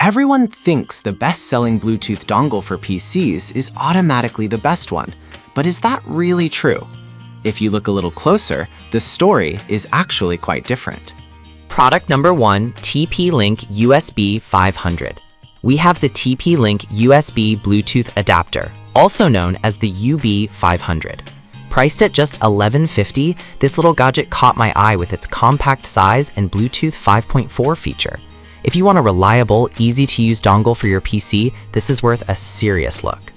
Everyone thinks the best-selling Bluetooth dongle for PCs is automatically the best one, but is that really true? If you look a little closer, the story is actually quite different. Product number 1, TP-Link USB 500. We have the TP-Link USB Bluetooth adapter, also known as the UB500. Priced at just $11.50, this little gadget caught my eye with its compact size and Bluetooth 5.4 feature. If you want a reliable, easy-to-use dongle for your PC, this is worth a serious look.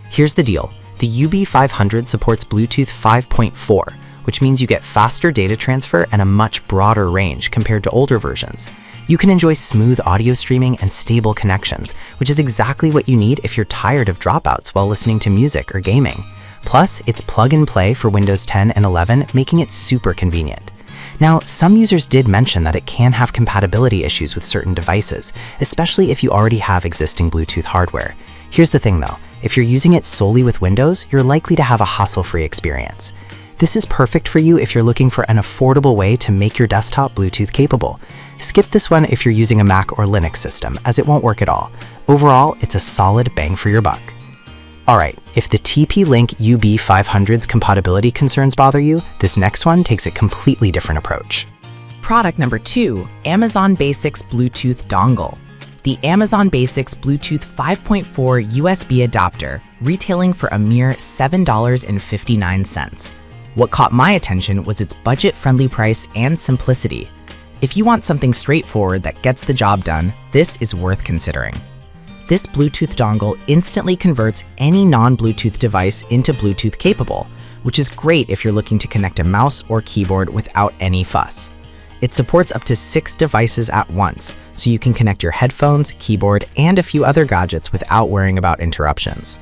Here's the deal. The UB500 supports Bluetooth 5.4, which means you get faster data transfer and a much broader range compared to older versions. You can enjoy smooth audio streaming and stable connections, which is exactly what you need if you're tired of dropouts while listening to music or gaming. Plus, it's plug-and-play for Windows 10 and 11, making it super convenient. Now, some users did mention that it can have compatibility issues with certain devices, especially if you already have existing Bluetooth hardware. Here's the thing though, if you're using it solely with Windows, you're likely to have a hassle-free experience. This is perfect for you if you're looking for an affordable way to make your desktop Bluetooth capable. Skip this one if you're using a Mac or Linux system, as it won't work at all. Overall, it's a solid bang for your buck. Alright, if the TP-Link UB500's compatibility concerns bother you, this next one takes a completely different approach. Product number 2, Amazon Basics Bluetooth Dongle. The Amazon Basics Bluetooth 5.4 USB adapter, retailing for a mere $7.59. What caught my attention was its budget-friendly price and simplicity. If you want something straightforward that gets the job done, this is worth considering. This Bluetooth dongle instantly converts any non-Bluetooth device into Bluetooth capable, which is great if you're looking to connect a mouse or keyboard without any fuss. It supports up to 6 devices at once, so you can connect your headphones, keyboard, and a few other gadgets without worrying about interruptions.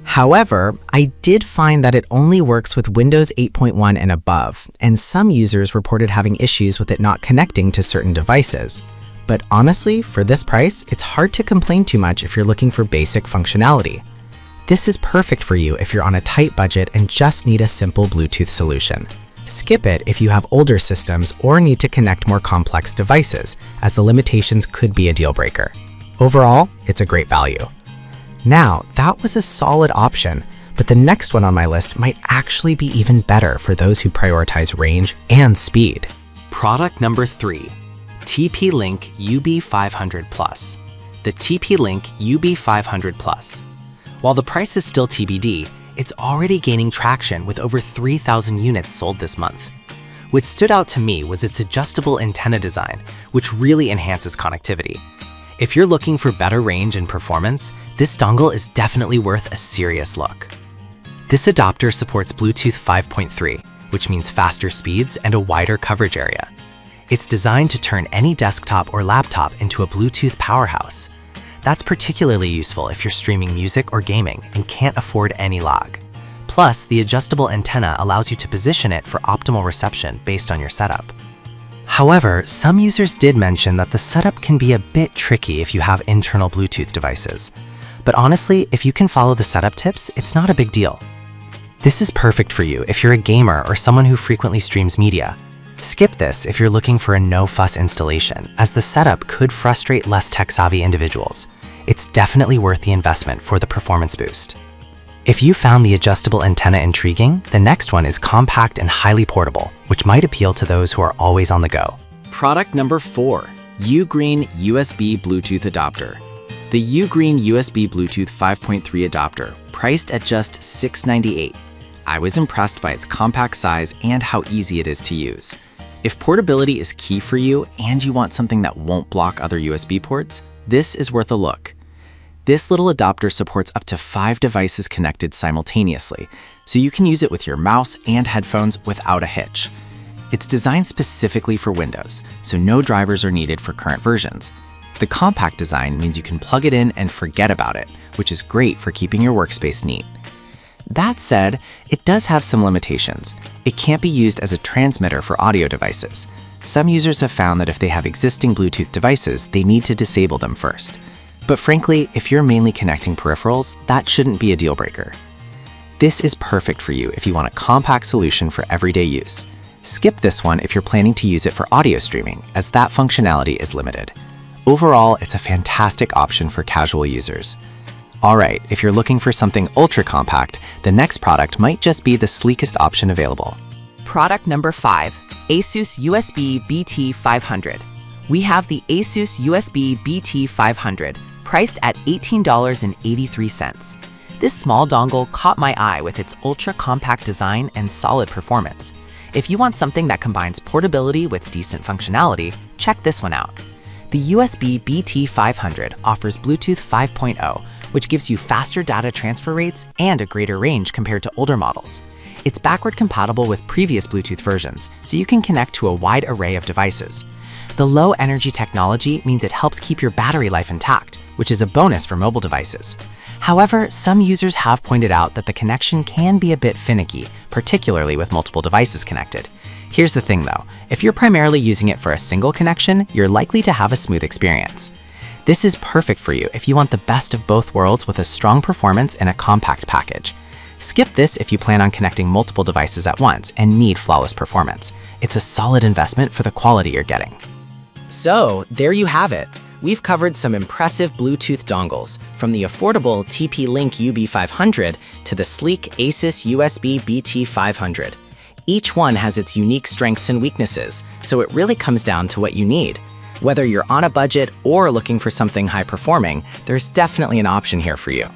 However, I did find that it only works with Windows 8.1 and above, and some users reported having issues with it not connecting to certain devices. But honestly, for this price, it's hard to complain too much if you're looking for basic functionality. This is perfect for you if you're on a tight budget and just need a simple Bluetooth solution. Skip it if you have older systems or need to connect more complex devices, as the limitations could be a deal breaker. Overall, it's a great value. Now, that was a solid option, but the next one on my list might actually be even better for those who prioritize range and speed. Product number 3, TP-Link UB500 Plus. The TP-Link UB500 Plus. While the price is still TBD, it's already gaining traction with over 3,000 units sold this month. What stood out to me was its adjustable antenna design, which really enhances connectivity. If you're looking for better range and performance, this dongle is definitely worth a serious look. This adapter supports Bluetooth 5.3, which means faster speeds and a wider coverage area. It's designed to turn any desktop or laptop into a Bluetooth powerhouse. That's particularly useful if you're streaming music or gaming and can't afford any lag. Plus, the adjustable antenna allows you to position it for optimal reception based on your setup. However, some users did mention that the setup can be a bit tricky if you have internal Bluetooth devices. But honestly, if you can follow the setup tips, it's not a big deal. This is perfect for you if you're a gamer or someone who frequently streams media. Skip this if you're looking for a no-fuss installation, as the setup could frustrate less tech-savvy individuals. It's definitely worth the investment for the performance boost. If you found the adjustable antenna intriguing, the next one is compact and highly portable, which might appeal to those who are always on the go. Product number 4, Ugreen USB Bluetooth Adapter. The Ugreen USB Bluetooth 5.3 adapter, priced at just $6.98. I was impressed by its compact size and how easy it is to use. If portability is key for you and you want something that won't block other USB ports, this is worth a look. This little adapter supports up to 5 devices connected simultaneously, so you can use it with your mouse and headphones without a hitch. It's designed specifically for Windows, so no drivers are needed for current versions. The compact design means you can plug it in and forget about it, which is great for keeping your workspace neat. That said, it does have some limitations. It can't be used as a transmitter for audio devices. Some users have found that if they have existing Bluetooth devices, they need to disable them first. But frankly, if you're mainly connecting peripherals, that shouldn't be a deal breaker. This is perfect for you if you want a compact solution for everyday use. Skip this one if you're planning to use it for audio streaming, as that functionality is limited. overall, it's a fantastic option for casual users. Alright, if you're looking for something ultra compact, the next product might just be the sleekest option available. Product number 5, ASUS USB BT500. We have the ASUS USB BT500, priced at $18.83. This small dongle caught my eye with its ultra-compact design and solid performance. If you want something that combines portability with decent functionality, check this one out. The USB BT500 offers Bluetooth 5.0, which gives you faster data transfer rates and a greater range compared to older models. It's backward compatible with previous Bluetooth versions, so you can connect to a wide array of devices. The low energy technology means it helps keep your battery life intact, which is a bonus for mobile devices. However, some users have pointed out that the connection can be a bit finicky, particularly with multiple devices connected. Here's the thing though, if you're primarily using it for a single connection, you're likely to have a smooth experience. This is perfect for you if you want the best of both worlds with a strong performance in a compact package. Skip this if you plan on connecting multiple devices at once and need flawless performance. It's a solid investment for the quality you're getting. So, there you have it. We've covered some impressive Bluetooth dongles, from the affordable TP-Link UB500 to the sleek ASUS USB BT500. Each one has its unique strengths and weaknesses, so it really comes down to what you need. Whether you're on a budget or looking for something high-performing, there's definitely an option here for you.